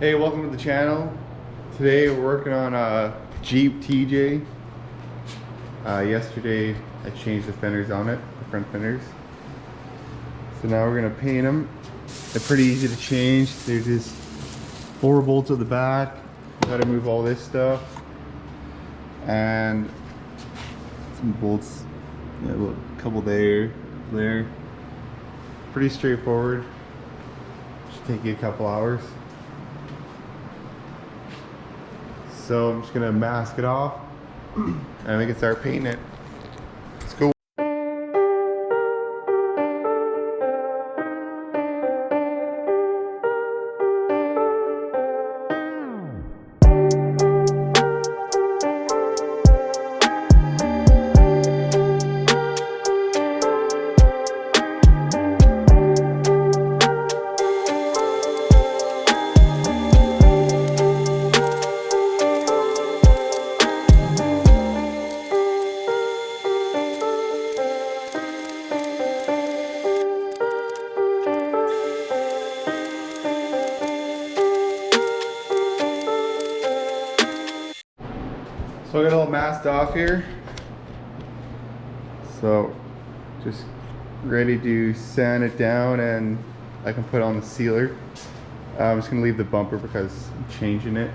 Hey, welcome to the channel. Today we're working on a Jeep TJ. Yesterday I changed the fenders on it, the front fenders. So now we're gonna paint them. They're pretty easy to change. They're just 4 bolts at the back. Gotta move all this stuff. And some bolts, yeah, a couple there. Pretty straightforward. Should take you a couple hours. So I'm just gonna mask it off and we can start painting it. Let's go. So I got it all masked off here. So just ready to sand it down and I can put on the sealer. I'm just gonna leave the bumper because I'm changing it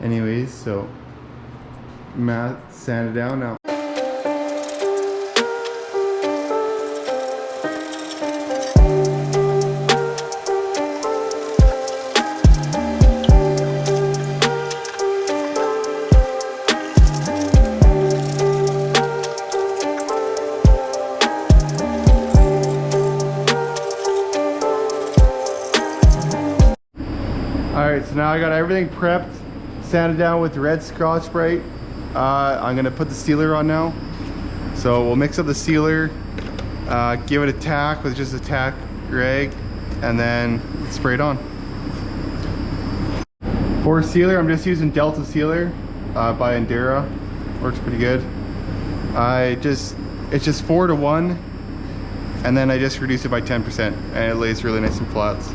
anyways. So sand it down now. Alright, so now I got everything prepped, sanded down with red Scotch Brite. I'm going to put the sealer on now. So we'll mix up the sealer, give it a tack with just a tack rag, and then spray it on. For sealer, I'm just using Delta Sealer by Endura. Works pretty good. It's just 4:1, and then I just reduce it by 10%, and it lays really nice and flats.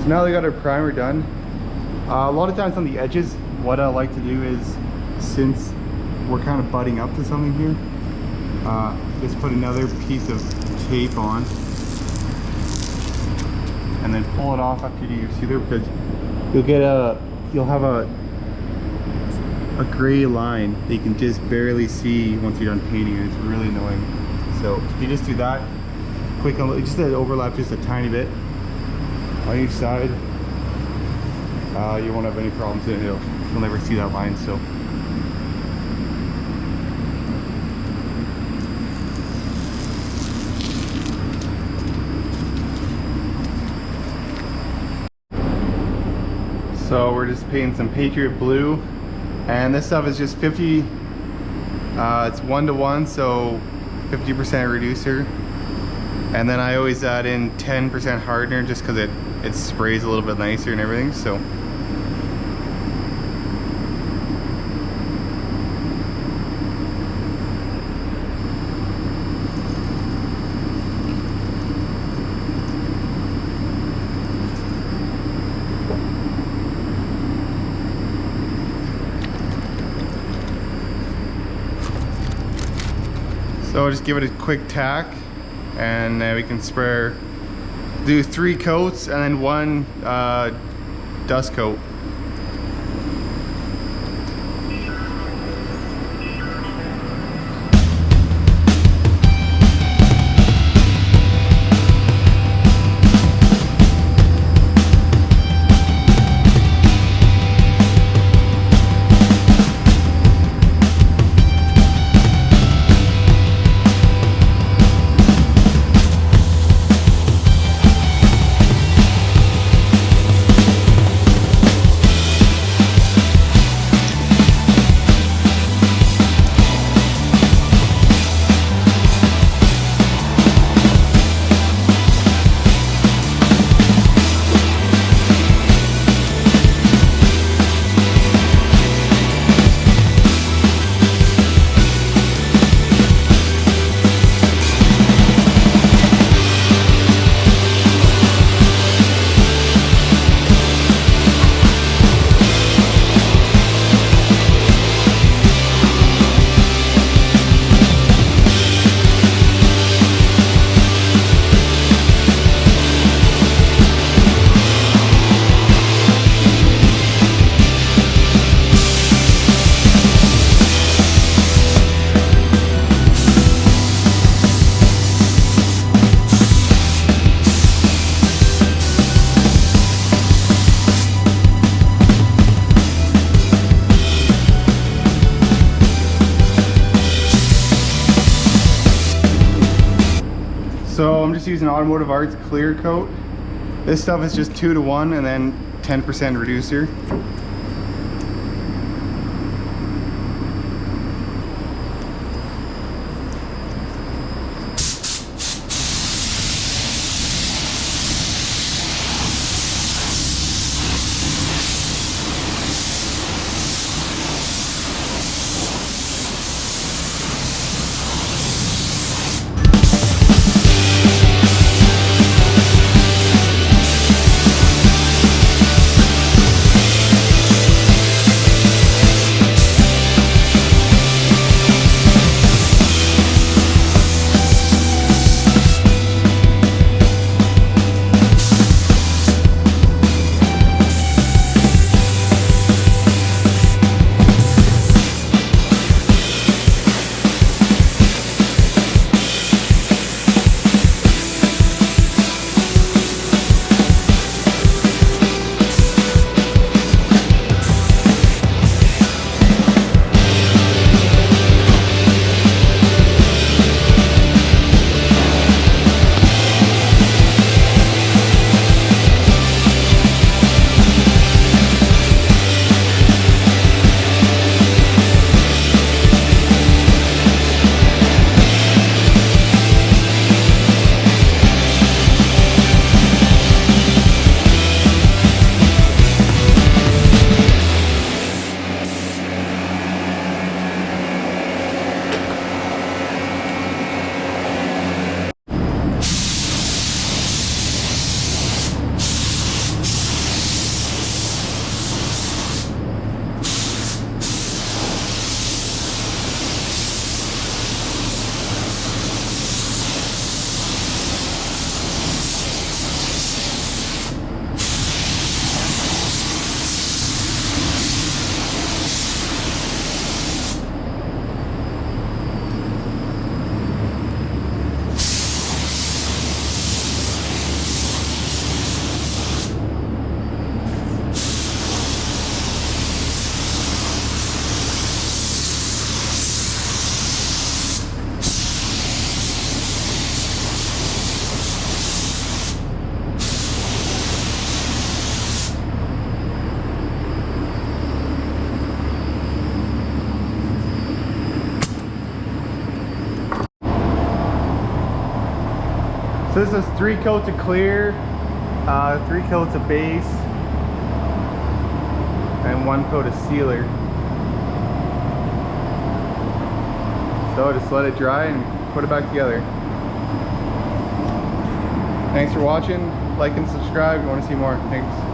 Now they got our primer done. A lot of times on the edges, what I like to do is, since we're kind of butting up to something here, just put another piece of tape on and then pull it off after you do your sealer, because you'll have a gray line that you can just barely see once you're done painting, and it's really annoying. So you just do that quick, just overlap just a tiny bit on each side. You won't have any problems in it. You'll never see that line. So we're just painting some Patriot Blue, and this stuff is just 50. It's 1:1, so 50% reducer. And then I always add in 10% hardener just because it sprays a little bit nicer and everything. So So just give it a quick tack, and we can spray. Do 3 coats and then 1 dust coat. So I'm just using Automotive Arts clear coat. This stuff is just 2 to 1 and then 10% reducer. So this is 3 coats of clear, 3 coats of base, and 1 coat of sealer. So just let it dry and put it back together. Thanks for watching. Like and subscribe if you want to see more. Thanks.